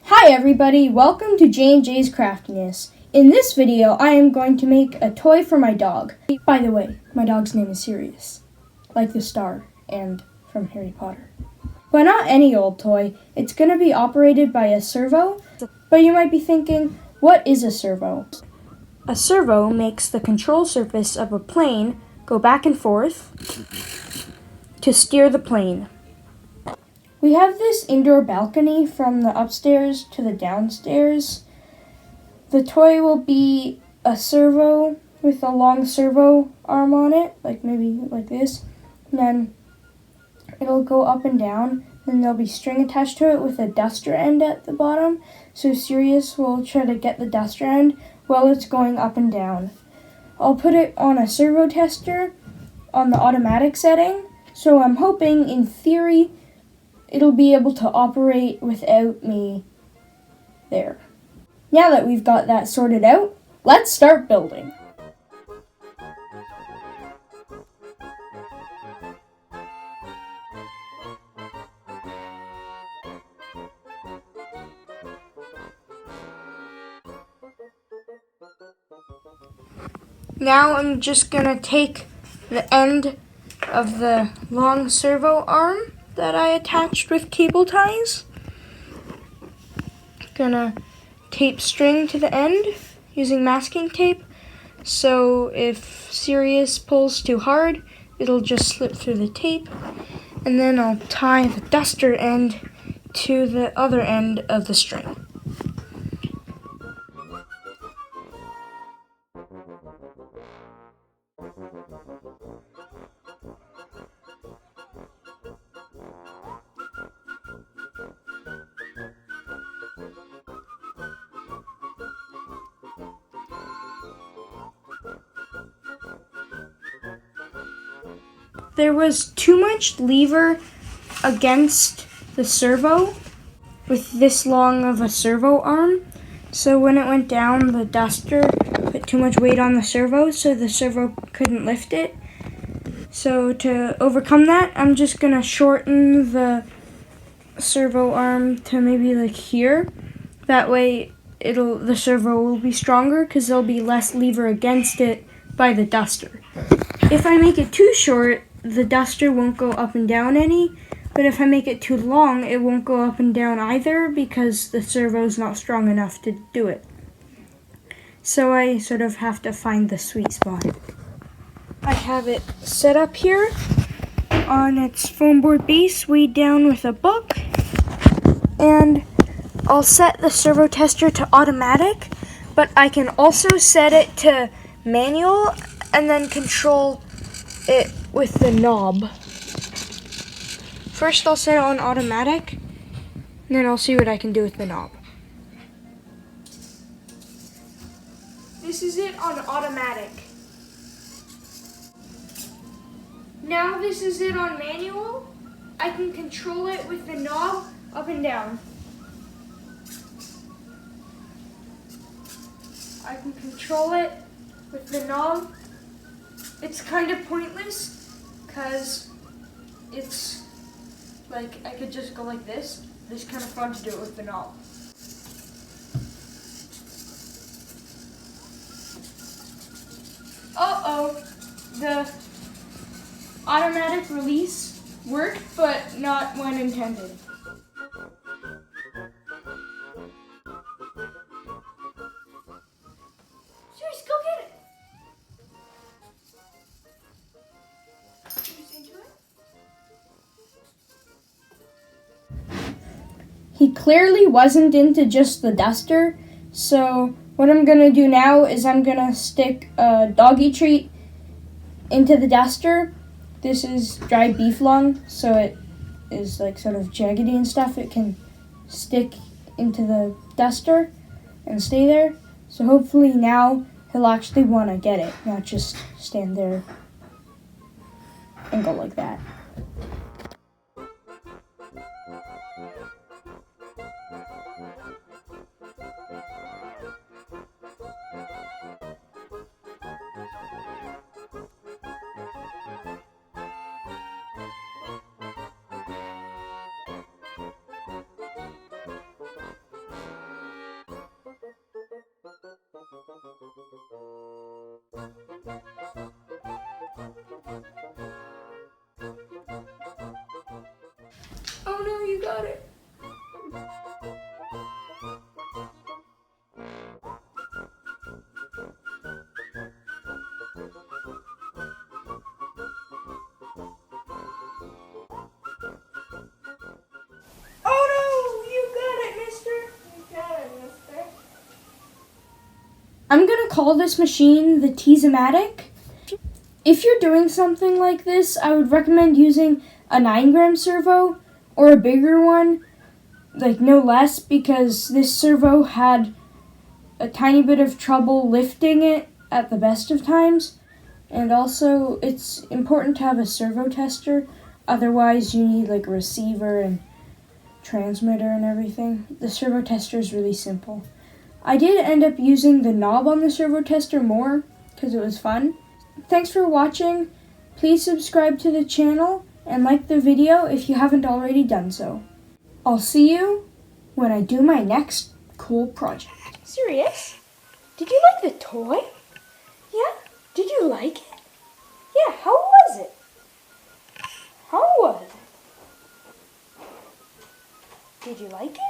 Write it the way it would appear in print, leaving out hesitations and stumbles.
Hi everybody, welcome to J&J's Craftiness. In this video, I am going to make a toy for my dog. By the way, my dog's name is Sirius, like the star and from Harry Potter. But not any old toy, it's going to be operated by a servo. But you might be thinking, what is a servo? A servo makes the control surface of a plane go back and forth to steer the plane. We have this indoor balcony from the upstairs to the downstairs. The toy will be a servo with a long servo arm on it, like maybe like this. And then it'll go up and down. Then there'll be string attached to it with a duster end at the bottom. So Sirius will try to get the duster end while it's going up and down. I'll put it on a servo-tester on the automatic setting. So I'm hoping, in theory, it'll be able to operate without me there. Now that we've got that sorted out, let's start building. Now I'm just gonna take the end of the long servo arm that I attached with cable ties. Gonna tape string to the end using masking tape, so if Sirius pulls too hard, it'll just slip through the tape. And then I'll tie the duster end to the other end of the string. There was too much lever against the servo with this long of a servo arm. So when it went down, the duster put too much weight on the servo, so the servo couldn't lift it. So to overcome that, I'm just gonna shorten the servo arm to maybe like here. That way the servo will be stronger because there'll be less lever against it by the duster. If I make it too short, the duster won't go up and down any, but if I make it too long, it won't go up and down either because the servo's not strong enough to do it. So I sort of have to find the sweet spot. I have it set up here on its foam board base, weighed down with a book, and I'll set the servo tester to automatic, but I can also set it to manual and then control it with the knob. First I'll set it on automatic, and then I'll see what I can do with the knob. This is it on automatic. Now this is it on manual. I can control it with the knob up and down. I can control it with the knob. It's kind of pointless because it's like I could just go like this. It's kind of fun to do it with the knob. Uh-oh, the automatic release worked, but not when intended. Serious, go get it. He clearly wasn't into just the duster, so what I'm gonna do now is I'm gonna stick a doggy treat into the duster. This is dried beef lung, so it is like sort of jaggedy and stuff. It can stick into the duster and stay there. So hopefully now he'll actually want to get it, not just stand there and go like that. Oh no, you got it. I'm gonna call this machine the Teasematic. If you're doing something like this, I would recommend using a 9-gram servo or a bigger one, like no less, because this servo had a tiny bit of trouble lifting it at the best of times. And also, it's important to have a servo-tester, otherwise you need like a receiver and transmitter and everything. The servo-tester is really simple. I did end up using the knob on the servo-tester more because it was fun. Thanks for watching. Please subscribe to the channel and like the video if you haven't already done so. I'll see you when I do my next cool project. Serious? Did you like the toy? Yeah? Did you like it? Yeah, how was it? How was it? Did you like it?